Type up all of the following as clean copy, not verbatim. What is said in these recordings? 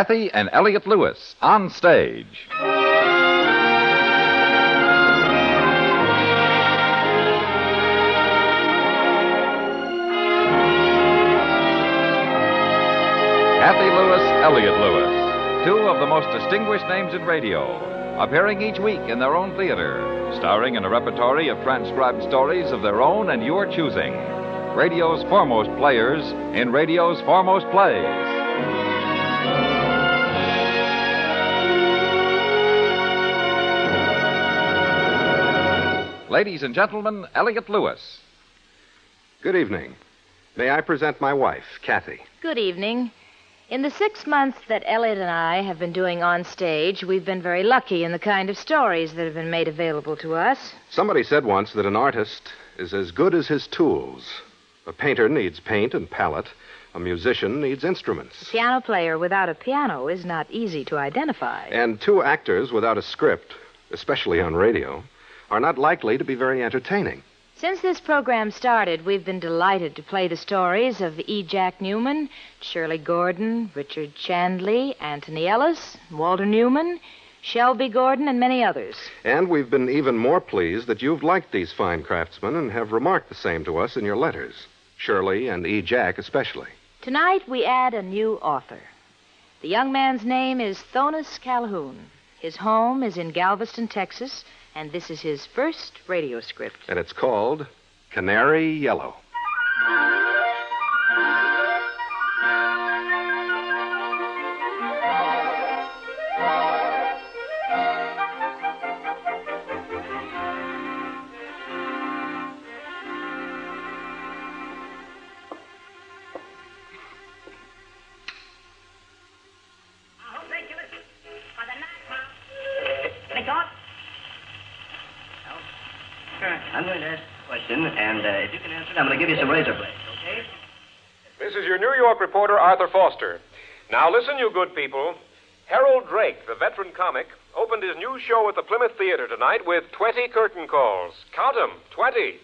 Cathy and Elliott Lewis on stage. Cathy Lewis, Elliott Lewis, two of the most distinguished names in radio, appearing each week in their own theater, starring in a repertory of transcribed stories of their own and your choosing. Radio's foremost players in radio's foremost plays. Ladies and gentlemen, Elliott Lewis. Good evening. May I present my wife, Cathy? Good evening. In the 6 months that Elliott and I have been doing on stage, we've been very lucky in the kind of stories that have been made available to us. Somebody said once that an artist is as good as his tools. A painter needs paint and palette. A musician needs instruments. A piano player without a piano is not easy to identify. And two actors without a script, especially on radio, are not likely to be very entertaining. Since this program started, we've been delighted to play the stories of E. Jack Newman, Shirley Gordon, Richard Chandley, Anthony Ellis, Walter Newman, Shelby Gordon, and many others. And we've been even more pleased that you've liked these fine craftsmen and have remarked the same to us in your letters. Shirley and E. Jack especially. Tonight we add a new author. The young man's name is Thonis Calhoun. His home is in Galveston, Texas, and this is his first radio script. And it's called Canary Yellow. I'm going to ask a question, and if you can answer it, I'm going to give you some razor blades, okay? This is your New York reporter, Arthur Foster. Now listen, you good people. Harold Drake, the veteran comic, opened his new show at the Plymouth Theater tonight with 20 curtain calls. Count 'em, 20.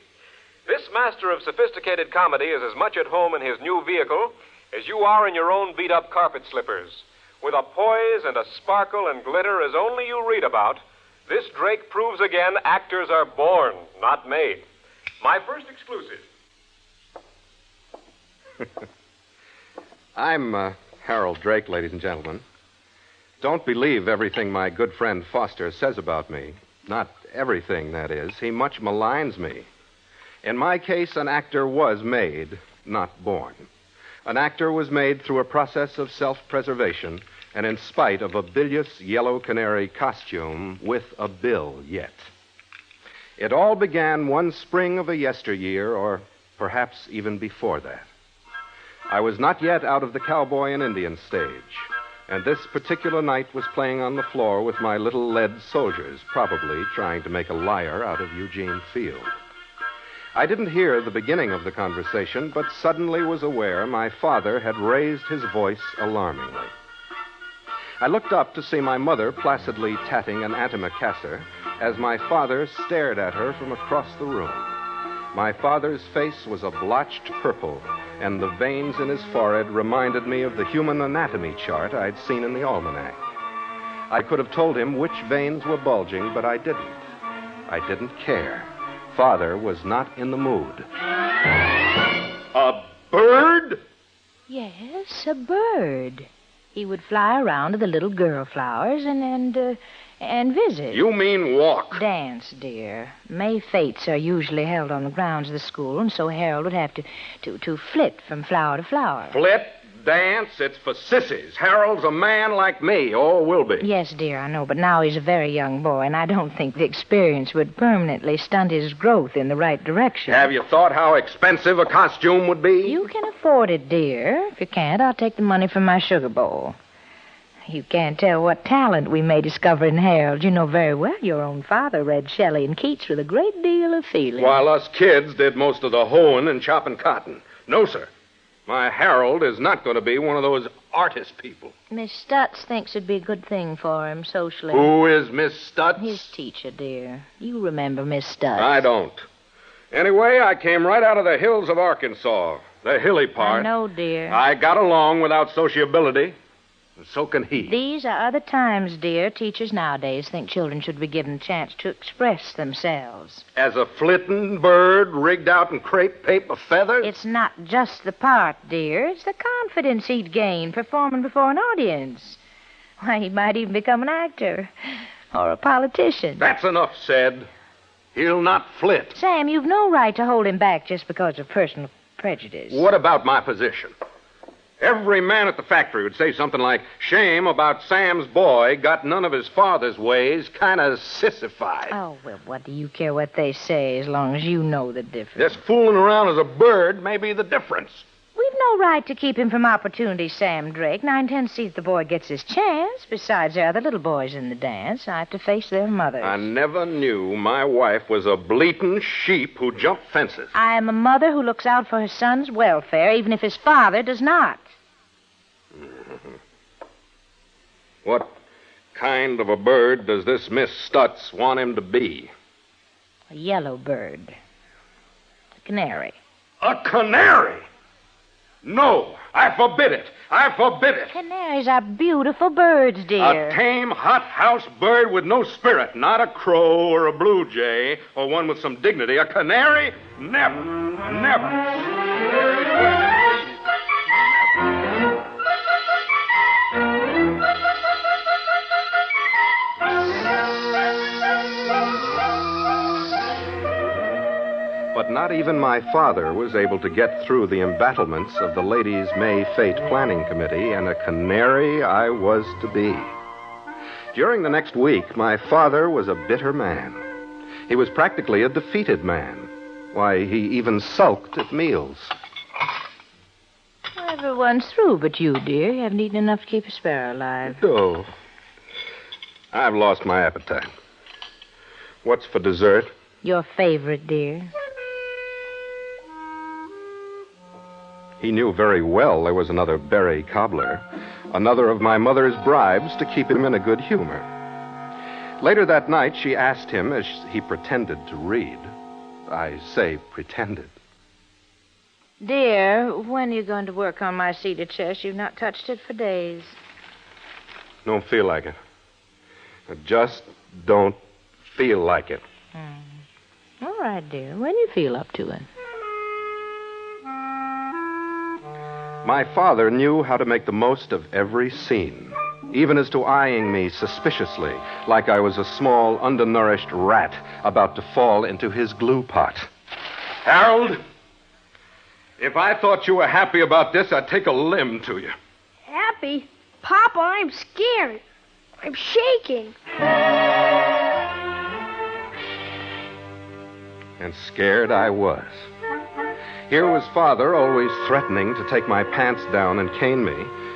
This master of sophisticated comedy is as much at home in his new vehicle as you are in your own beat-up carpet slippers. With a poise and a sparkle and glitter as only you read about, this Drake proves again actors are born, not made. My first exclusive. I'm Harold Drake, ladies and gentlemen. Don't believe everything my good friend Foster says about me. Not everything, that is. He much maligns me. In my case, an actor was made, not born. An actor was made through a process of self-preservation, and in spite of a bilious yellow canary costume with a bill yet. It all began one spring of a yesteryear, or perhaps even before that. I was not yet out of the cowboy and Indian stage, and this particular night was playing on the floor with my little lead soldiers, probably trying to make a liar out of Eugene Field. I didn't hear the beginning of the conversation, but suddenly was aware my father had raised his voice alarmingly. I looked up to see my mother placidly tatting an antimacassar as my father stared at her from across the room. My father's face was a blotched purple, and the veins in his forehead reminded me of the human anatomy chart I'd seen in the almanac. I could have told him which veins were bulging, but I didn't. I didn't care. Father was not in the mood. A bird? Yes, a bird. He would fly around to the little girl flowers and visit. You mean walk? Dance, dear. May fetes are usually held on the grounds of the school, and so Harold would have to flit from flower to flower. Flit, dance, it's for sissies. Harold's a man like me, or will be. Yes, dear, I know, but now he's a very young boy, and I don't think the experience would permanently stunt his growth in the right direction. Have you thought how expensive a costume would be? You can afford it, dear. If you can't, I'll take the money from my sugar bowl. You can't tell what talent we may discover in Harold. You know very well your own father read Shelley and Keats with a great deal of feeling. While us kids did most of the hoeing and chopping cotton. No, sir. My Harold is not going to be one of those artist people. Miss Stutz thinks it'd be a good thing for him socially. Who is Miss Stutz? His teacher, dear. You remember Miss Stutz. I don't. Anyway, I came right out of the hills of Arkansas, the hilly part. I know, dear. I got along without sociability. And so can he. These are other times, dear. Teachers nowadays think children should be given a chance to express themselves. As a flitting bird rigged out in crepe paper feathers? It's not just the part, dear. It's the confidence he'd gain performing before an audience. Why, he might even become an actor or a politician. That's enough said. He'll not flit. Sam, you've no right to hold him back just because of personal prejudice. What about my position? Every man at the factory would say something like, shame about Sam's boy got none of his father's ways, kind of sissified. Oh, well, what do you care what they say as long as you know the difference? Just fooling around as a bird may be the difference. We've no right to keep him from opportunities, Sam Drake. 9/10 see if the boy gets his chance. Besides, there are other little boys in the dance. I have to face their mothers. I never knew my wife was a bleating sheep who jumped fences. I am a mother who looks out for her son's welfare, even if his father does not. What kind of a bird does this Miss Stutz want him to be? A yellow bird. A canary. A canary? No, I forbid it. I forbid it. Canaries are beautiful birds, dear. A tame, hothouse bird with no spirit. Not a crow or a blue jay or one with some dignity. A canary? Never. Never. But not even my father was able to get through the embattlements of the Ladies' May Fete Planning Committee, and a canary I was to be. During the next week, my father was a bitter man. He was practically a defeated man. Why, he even sulked at meals. Everyone's through but you, dear. You haven't eaten enough to keep a sparrow alive. Oh, I've lost my appetite. What's for dessert? Your favorite, dear. He knew very well there was another berry cobbler, another of my mother's bribes to keep him in a good humor. Later that night, she asked him as he pretended to read. I say pretended. Dear, when are you going to work on my cedar chest? You've not touched it for days. Don't feel like it. I just don't feel like it. All right, dear. When you feel up to it. My father knew how to make the most of every scene, even as to eyeing me suspiciously, like I was a small, undernourished rat about to fall into his glue pot. Harold, if I thought you were happy about this, I'd take a limb to you. Happy? Papa, I'm scared. I'm shaking. And scared I was. Here was Father always threatening to take my pants down and cane me,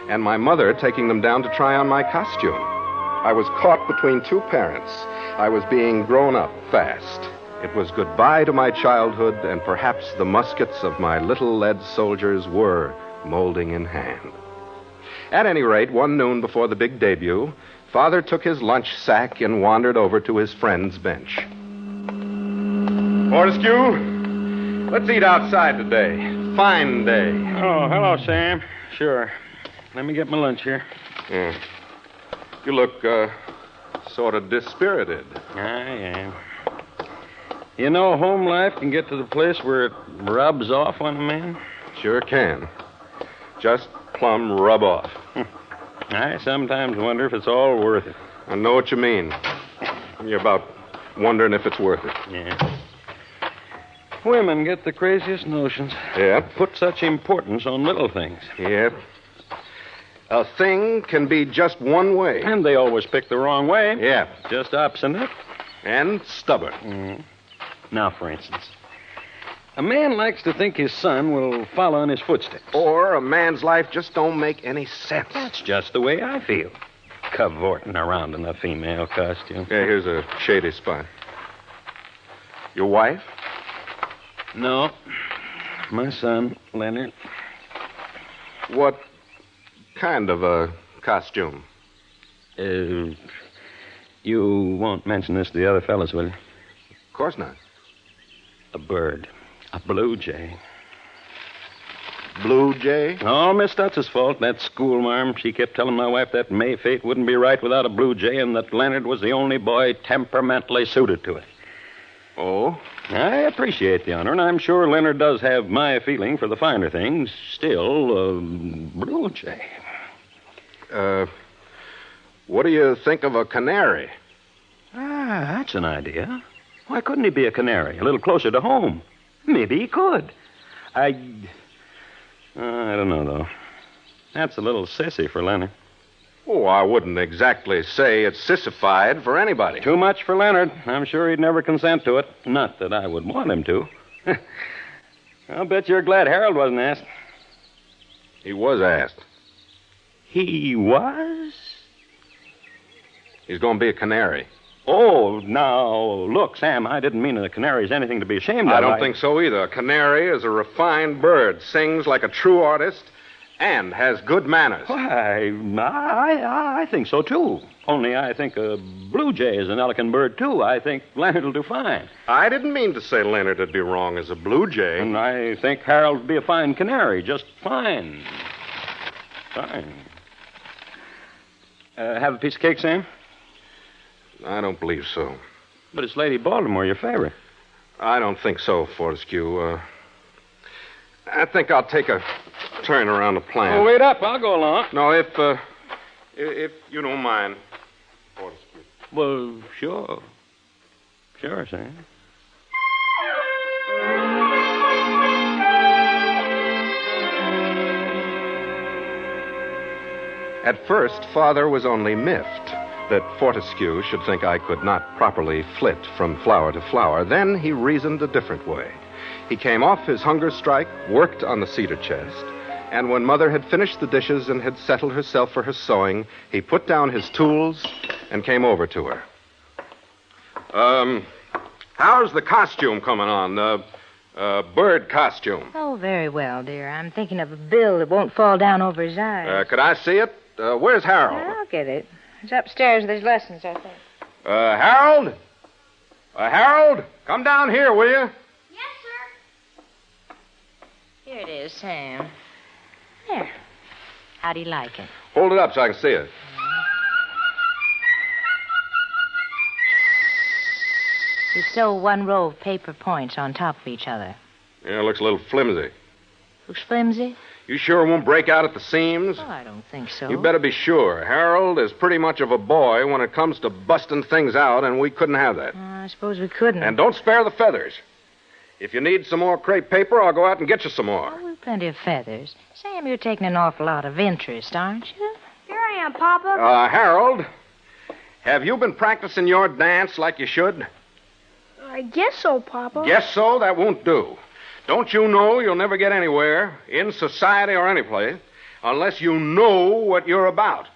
and my mother taking them down to try on my costume. I was caught between two parents. I was being grown up fast. It was goodbye to my childhood, and perhaps the muskets of my little lead soldiers were molding in hand. At any rate, one noon before the big debut, Father took his lunch sack and wandered over to his friend's bench. Fortescue, let's eat outside today. Fine day. Oh, hello, Sam. Sure. Let me get my lunch here. Yeah. You look, sort of dispirited. I am. You know, home life can get to the place where it rubs off on a man. Sure can. Just plumb rub off. I sometimes wonder if it's all worth it. I know what you mean. You're about wondering if it's worth it. Yeah. Women get the craziest notions. Yep. Put such importance on little things. Yep. A thing can be just one way. And they always pick the wrong way. Yeah. Just obstinate. And stubborn. Mm. Now, for instance, a man likes to think his son will follow in his footsteps. Or a man's life just don't make any sense. That's just the way I feel. Cavorting around in a female costume. Yeah, here's a shady spot. Your wife? No. My son, Leonard. What kind of a costume? You won't mention this to the other fellas, will you? Of course not. A bird. A blue jay. Blue Jay? Oh, Miss Stutz's fault. That schoolmarm, she kept telling my wife that May fate wouldn't be right without a blue jay and that Leonard was the only boy temperamentally suited to it. Oh? I appreciate the honor, and I'm sure Leonard does have my feeling for the finer things. Still, blue jay. What do you think of a canary? Ah, that's an idea. Why couldn't he be a canary, a little closer to home? Maybe he could. I don't know, though. That's a little sissy for Leonard. Oh, I wouldn't exactly say it's sissified for anybody. Too much for Leonard. I'm sure he'd never consent to it. Not that I would want him to. I'll bet you're glad Harold wasn't asked. He was asked. He was? He's going to be a canary. Oh, now, look, Sam, I didn't mean a canary's anything to be ashamed of. I don't think so either. A canary is a refined bird, sings like a true artist, and has good manners. Why, I think so, too. Only I think a blue jay is an elegant bird, too. I think Leonard will do fine. I didn't mean to say Leonard would be wrong as a blue jay. And I think Harold would be a fine canary, just fine. Fine. Have a piece of cake, Sam? I don't believe so. But it's Lady Baltimore, your favorite. I don't think so, Fortescue. I think I'll take a turn around the plant. Oh, wait up. I'll go along. No, if you don't mind, Fortescue. Well, sure. Sure, Sam. At first, Father was only miffed that Fortescue should think I could not properly flit from flower to flower. Then he reasoned a different way. He came off his hunger strike, worked on the cedar chest, and when Mother had finished the dishes and had settled herself for her sewing, he put down his tools and came over to her. How's the costume coming on? The bird costume. Oh, very well, dear. I'm thinking of a bill that won't fall down over his eyes. Could I see it? Where's Harold? I'll get it. It's upstairs with his lessons, I think. Harold? Harold? Come down here, will you? Yes, sir. Here it is, Sam. There. How do you like it? Hold it up so I can see it. You sew one row of paper points on top of each other. Yeah, it looks a little flimsy. Looks flimsy? You sure it won't break out at the seams? Oh, I don't think so. You better be sure. Harold is pretty much of a boy when it comes to busting things out, and we couldn't have that. I suppose we couldn't. And don't spare the feathers. If you need some more crepe paper, I'll go out and get you some more. Oh, we've plenty of feathers. Sam, you're taking an awful lot of interest, aren't you? Here I am, Papa. Harold, have you been practicing your dance like you should? I guess so, Papa. Guess so? That won't do. Don't you know you'll never get anywhere, in society or any place, unless you know what you're about?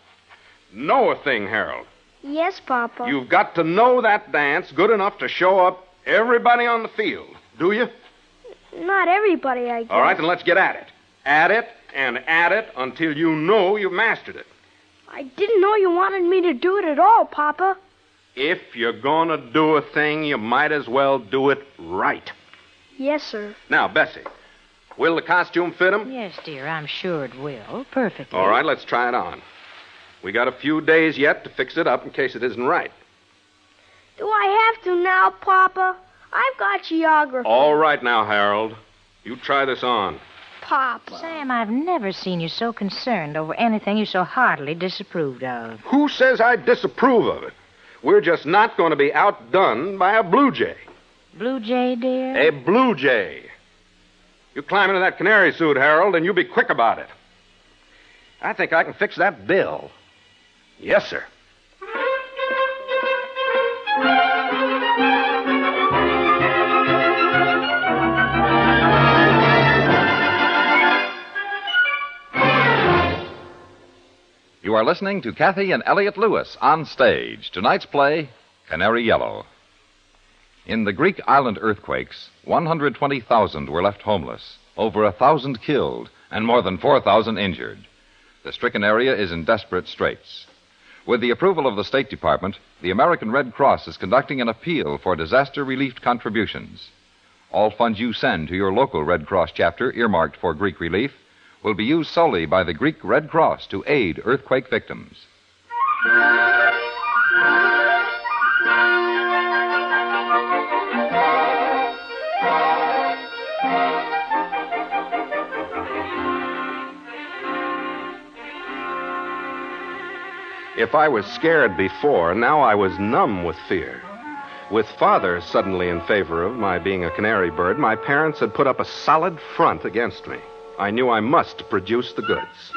Know a thing, Harold. Yes, Papa. You've got to know that dance good enough to show up everybody on the field, do you? Not everybody, I guess. All right, then let's get at it. At it and at it until you know you've mastered it. I didn't know you wanted me to do it at all, Papa. If you're going to do a thing, you might as well do it right. Yes, sir. Now, Bessie, will the costume fit him? Yes, dear, I'm sure it will. Perfectly. All right, let's try it on. We got a few days yet to fix it up in case it isn't right. Do I have to now, Papa? I've got geography. All right now, Harold. You try this on. Papa. Sam, I've never seen you so concerned over anything you so heartily disapproved of. Who says I disapprove of it? We're just not going to be outdone by a blue jay. Blue jay, dear? A blue jay. You climb into that canary suit, Harold, and you be quick about it. I think I can fix that bill. Yes, sir. You are listening to Cathy and Elliott Lewis on stage. Tonight's play, Canary Yellow. In the Greek island earthquakes, 120,000 were left homeless, over 1,000 killed, and more than 4,000 injured. The stricken area is in desperate straits. With the approval of the State Department, the American Red Cross is conducting an appeal for disaster relief contributions. All funds you send to your local Red Cross chapter earmarked for Greek relief will be used solely by the Greek Red Cross to aid earthquake victims. If I was scared before, now I was numb with fear. With Father suddenly in favor of my being a canary bird, my parents had put up a solid front against me. I knew I must produce the goods.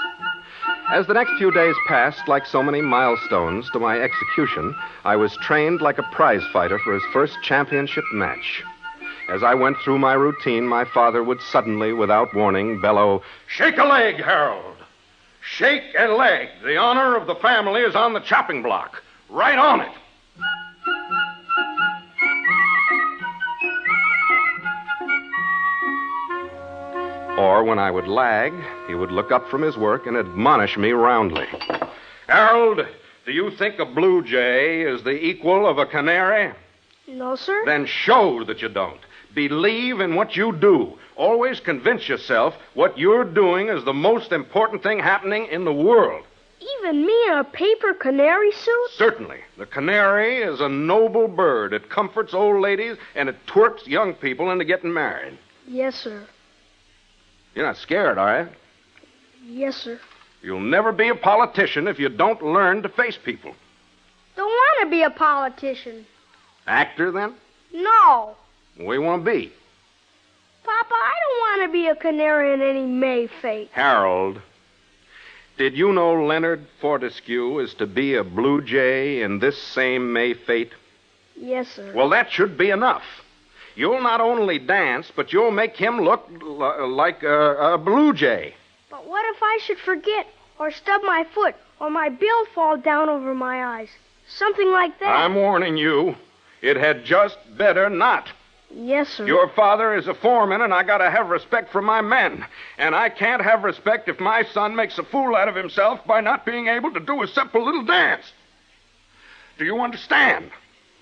As the next few days passed, like so many milestones to my execution, I was trained like a prize fighter for his first championship match. As I went through my routine, my father would suddenly, without warning, bellow, "Shake a leg, Harold! Shake a leg. The honor of the family is on the chopping block. Right on it." Or when I would lag, he would look up from his work and admonish me roundly. "Harold, do you think a blue jay is the equal of a canary?" No, sir. Then show that you don't. Believe in what you do. Always convince yourself what you're doing is the most important thing happening in the world. Even me in a paper canary suit? Certainly. The canary is a noble bird. It comforts old ladies, and it twerks young people into getting married. Yes, sir. You're not scared, are you? Yes, sir. You'll never be a politician if you don't learn to face people. Don't want to be a politician. Actor, then? No. What do you want to be? Papa, I don't want to be a canary in any May fete. Harold, did you know Leonard Fortescue is to be a blue jay in this same May fete? Yes, sir. Well, that should be enough. You'll not only dance, but you'll make him look like a blue jay. But what if I should forget, or stub my foot, or my bill fall down over my eyes? Something like that. I'm warning you. It had just better not. Yes, sir. Your father is a foreman, and I gotta have respect for my men. And I can't have respect if my son makes a fool out of himself by not being able to do a simple little dance. Do you understand?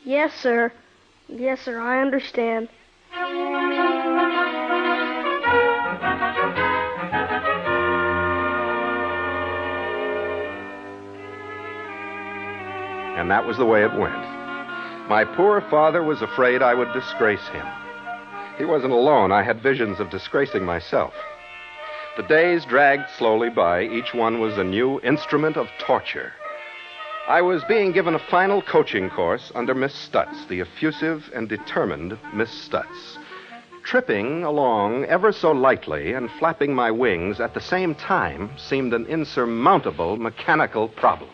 Yes, sir. Yes, sir, I understand. And that was the way it went. My poor father was afraid I would disgrace him. He wasn't alone. I had visions of disgracing myself. The days dragged slowly by. Each one was a new instrument of torture. I was being given a final coaching course under Miss Stutz, the effusive and determined Miss Stutz. Tripping along ever so lightly and flapping my wings at the same time seemed an insurmountable mechanical problem.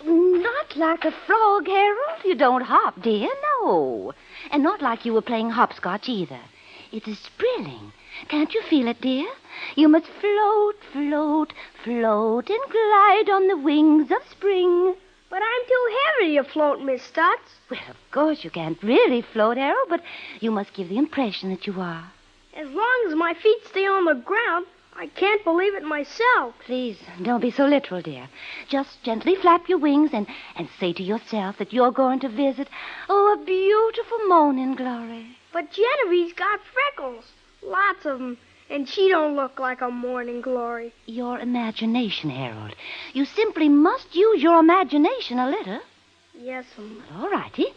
Not like a frog, Harold. You don't hop, dear, no. And not like you were playing hopscotch either. It is thrilling. Can't you feel it, dear? You must float, float, float and glide on the wings of spring. But I'm too heavy to float, Miss Stutz. Well, of course you can't really float, Harold, but you must give the impression that you are. As long as my feet stay on the ground, I can't believe it myself. Please, don't be so literal, dear. Just gently flap your wings and say to yourself that you're going to visit, a beautiful morning glory. But Genevieve's got freckles. Lots of them. And she don't look like a morning glory. Your imagination, Harold. You simply must use your imagination a little. Yes, All righty.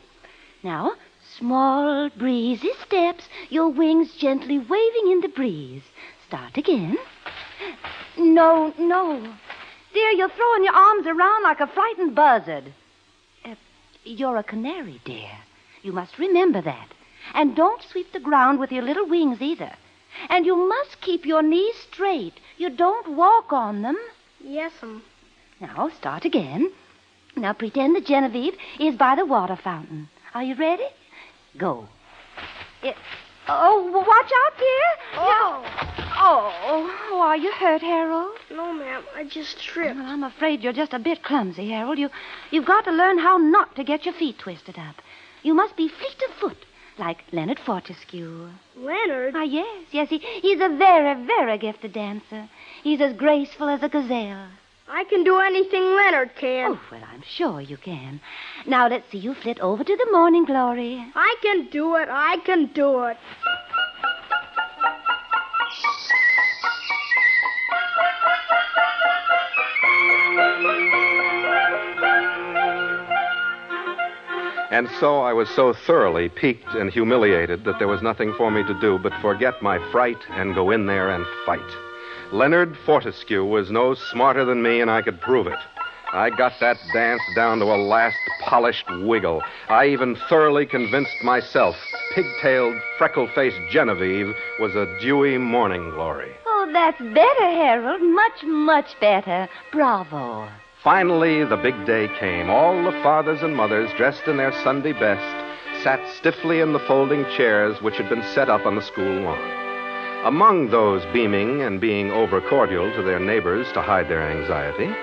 Now, small, breezy steps, your wings gently waving in the breeze. Start again. No. Dear, you're throwing your arms around like a frightened buzzard. You're a canary, dear. You must remember that. And don't sweep the ground with your little wings either. And you must keep your knees straight. You don't walk on them. Yes, Now, start again. Now, pretend that Genevieve is by the water fountain. Are you ready? Go. Watch out, dear. Oh, are you hurt, Harold? No, ma'am. I just tripped. Well, I'm afraid you're just a bit clumsy, Harold. You've got to learn how not to get your feet twisted up. You must be fleet of foot, like Leonard Fortescue. Leonard? Ah, yes. He's a very, very gifted dancer. He's as graceful as a gazelle. I can do anything Leonard can. Oh, well, I'm sure you can. Now, let's see you flit over to the morning glory. I can do it. And so I was so thoroughly piqued and humiliated that there was nothing for me to do but forget my fright and go in there and fight. Leonard Fortescue was no smarter than me, and I could prove it. I got that dance down to a last polished wiggle. I even thoroughly convinced myself pigtailed, freckle-faced Genevieve was a dewy morning glory. Oh, that's better, Harold. Much, much better. Bravo. Finally, the big day came. All the fathers and mothers, dressed in their Sunday best, sat stiffly in the folding chairs which had been set up on the school lawn. Among those beaming and being over-cordial to their neighbors to hide their anxiety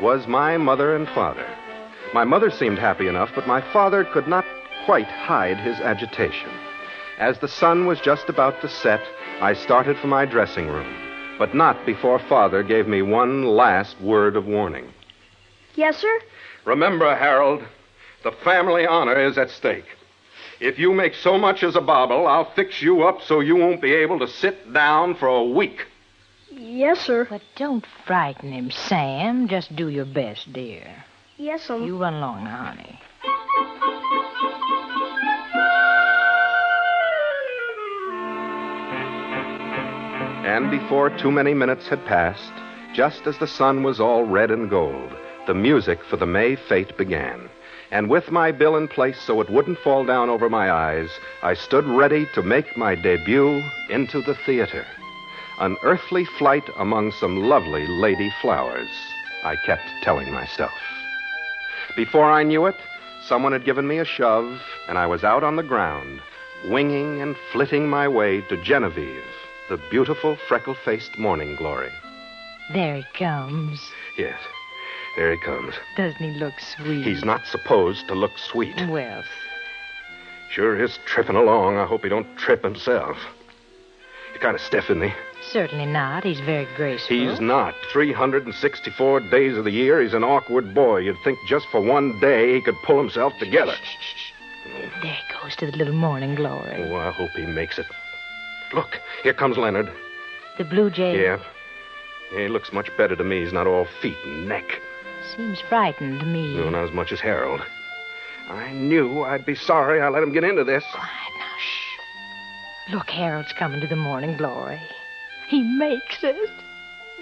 was my mother and father. My mother seemed happy enough, but my father could not quite hide his agitation. As the sun was just about to set, I started for my dressing room, but not before Father gave me one last word of warning. Yes, sir? Remember, Harold, the family honor is at stake. If you make so much as a bobble, I'll fix you up so you won't be able to sit down for a week. Yes, sir. But don't frighten him, Sam. Just do your best, dear. Yes, You run along now, honey. And before too many minutes had passed, just as the sun was all red and gold, the music for the May fete began. And with my bill in place so it wouldn't fall down over my eyes, I stood ready to make my debut into the theater. An earthly flight among some lovely lady flowers, I kept telling myself. Before I knew it, someone had given me a shove, and I was out on the ground, winging and flitting my way to Genevieve, the beautiful freckle-faced morning glory. There he comes. Yes, there he comes. Doesn't he look sweet? He's not supposed to look sweet. Well, Sure is tripping along. I hope he don't trip himself. He's kind of stiff, isn't he? certainly not. He's very graceful. He's not. 364 days of the year, he's an awkward boy. You'd think just for one day he could pull himself together. Shh. There he goes to the little morning glory. Oh, I hope he makes it. Look, here comes Leonard. The blue jay. Yeah. He looks much better to me. He's not all feet and neck. Seems frightened to me. No, not as much as Harold. I knew I'd be sorry I let him get into this. Quiet now, shh. Look, Harold's coming to the morning glory. He makes it.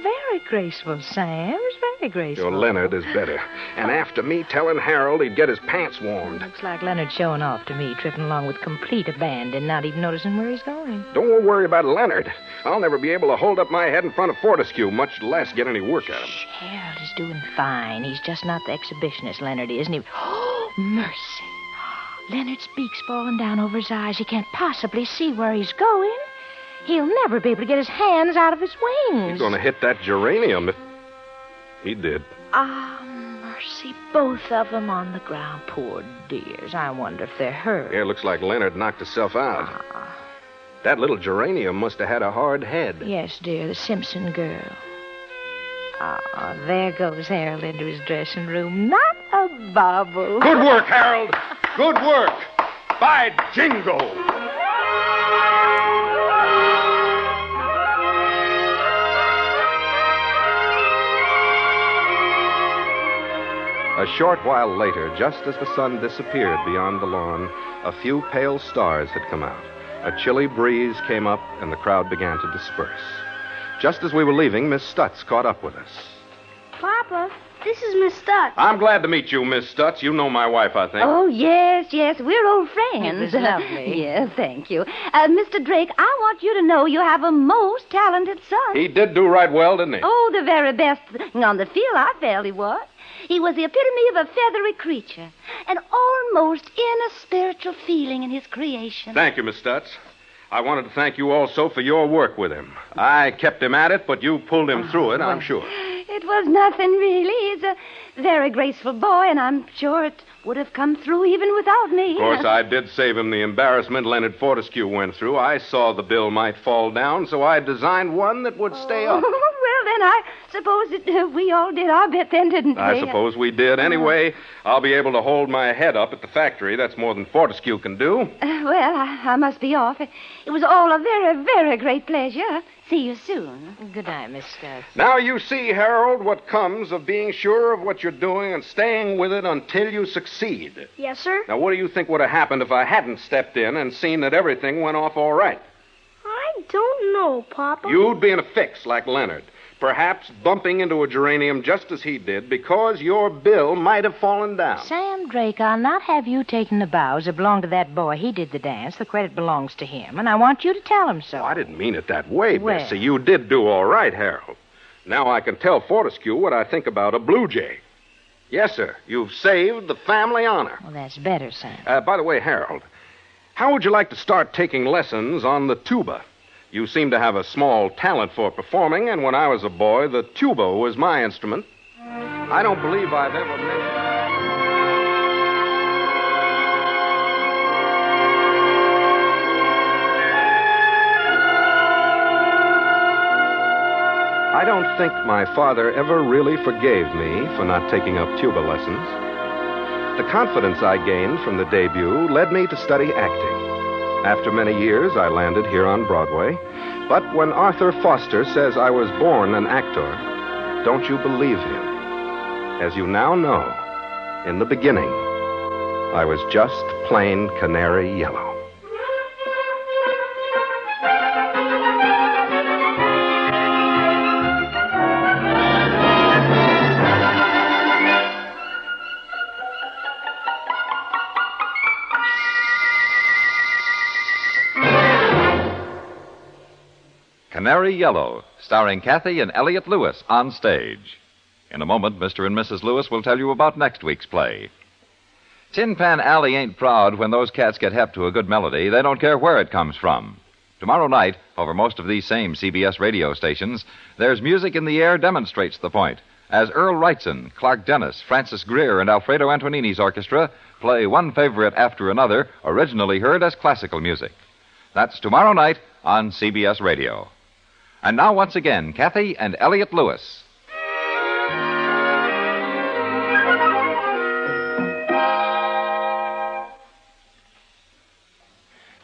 Very graceful, Sam. It's very graceful. Your Leonard is better. And after me telling Harold he'd get his pants warmed. Looks like Leonard showing off to me, tripping along with complete abandon, not even noticing where he's going. Don't worry about Leonard. I'll never be able to hold up my head in front of Fortescue, much less get any work out of him. Shh, Harold is doing fine. He's just not the exhibitionist Leonard is, and he... Oh, mercy. Leonard's beak's falling down over his eyes. He can't possibly see where he's going. He'll never be able to get his hands out of his wings. He's going to hit that geranium if he did. Ah, mercy. Both of them on the ground. Poor dears. I wonder if they're hurt. Yeah, looks like Leonard knocked himself out. That little geranium must have had a hard head. Yes, dear, the Simpson girl. Ah, there goes Harold into his dressing room. Not a bobble. Good work, Harold. Good work. By jingo. A short while later, just as the sun disappeared beyond the lawn, a few pale stars had come out. A chilly breeze came up, and the crowd began to disperse. Just as we were leaving, Miss Stutz caught up with us. Papa, this is Miss Stutz. I'm glad to meet you, Miss Stutz. You know my wife, I think. Oh, yes. We're old friends. It was lovely. Yes, thank you. Mr. Drake, I want you to know you have a most talented son. He did do right well, didn't he? Oh, the very best thing on the field, I felt he was. He was the epitome of a feathery creature, an almost inner spiritual feeling in his creation. Thank you, Miss Stutz. I wanted to thank you also for your work with him. I kept him at it, but you pulled him through it, I'm sure. It was nothing, really. He's a very graceful boy, and I'm sure it would have come through even without me. Of course, I did save him the embarrassment Leonard Fortescue went through. I saw the bill might fall down, so I designed one that would stay up. Well, then I suppose that we all did our bit then, didn't we? I suppose we did. Anyway, I'll be able to hold my head up at the factory. That's more than Fortescue can do. Well, I must be off. It was all a very, very great pleasure. See you soon. Good night, Miss Stutz. Now you see, Harold, what comes of being sure of what you're doing and staying with it until you succeed. Yes, sir? Now, what do you think would have happened if I hadn't stepped in and seen that everything went off all right? I don't know, Papa. You'd be in a fix like Leonard, perhaps bumping into a geranium just as he did because your bill might have fallen down. Sam Drake, I'll not have you taking the bows that belong to that boy. He did the dance. The credit belongs to him, and I want you to tell him so. Oh, I didn't mean it that way, Well. Bessie. You did do all right, Harold. Now I can tell Fortescue what I think about a blue jay. Yes, sir. You've saved the family honor. Well, that's better, Sam. By the way, Harold, how would you like to start taking lessons on the tuba? You seem to have a small talent for performing, and when I was a boy, the tuba was my instrument. I don't believe I've ever mentioned... I don't think my father ever really forgave me for not taking up tuba lessons. The confidence I gained from the debut led me to study acting. After many years, I landed here on Broadway. But when Arthur Foster says I was born an actor, don't you believe him? As you now know, in the beginning, I was just plain Canary Yellow. Canary Yellow, starring Cathy and Elliott Lewis on stage. In a moment, Mr. and Mrs. Lewis will tell you about next week's play. Tin Pan Alley ain't proud when those cats get hep to a good melody. They don't care where it comes from. Tomorrow night, over most of these same CBS radio stations, there's music in the air demonstrates the point, as Earl Wrightson, Clark Dennis, Francis Greer, and Alfredo Antonini's orchestra play one favorite after another, originally heard as classical music. That's tomorrow night on CBS Radio. And now, once again, Cathy and Elliott Lewis.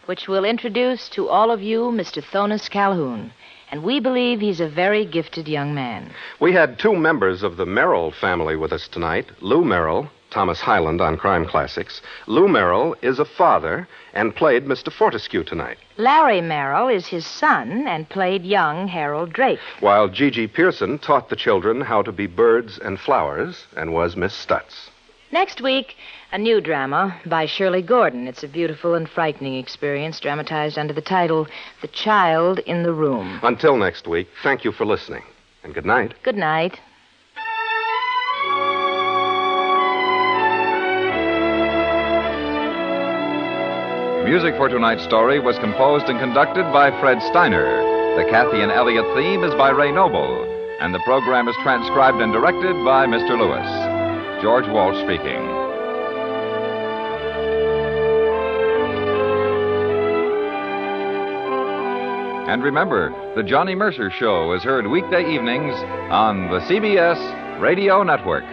Which will introduce to all of you Mr. Thonis Calhoun. And we believe he's a very gifted young man. We had two members of the Merrill family with us tonight. Lou Merrill, Thomas Hyland on Crime Classics. Lou Merrill is a father and played Mr. Fortescue tonight. Larry Merrill is his son and played young Harold Drake. While Ge Ge Pearson taught the children how to be birds and flowers and was Miss Stutz. Next week, a new drama by Shirley Gordon. It's a beautiful and frightening experience dramatized under the title The Child in the Room. Until next week, thank you for listening. And good night. Good night. Music for tonight's story was composed and conducted by Fred Steiner. The Cathy and Elliott theme is by Ray Noble. And the program is transcribed and directed by Mr. Lewis. George Walsh speaking. And remember, the Johnny Mercer Show is heard weekday evenings on the CBS Radio Network.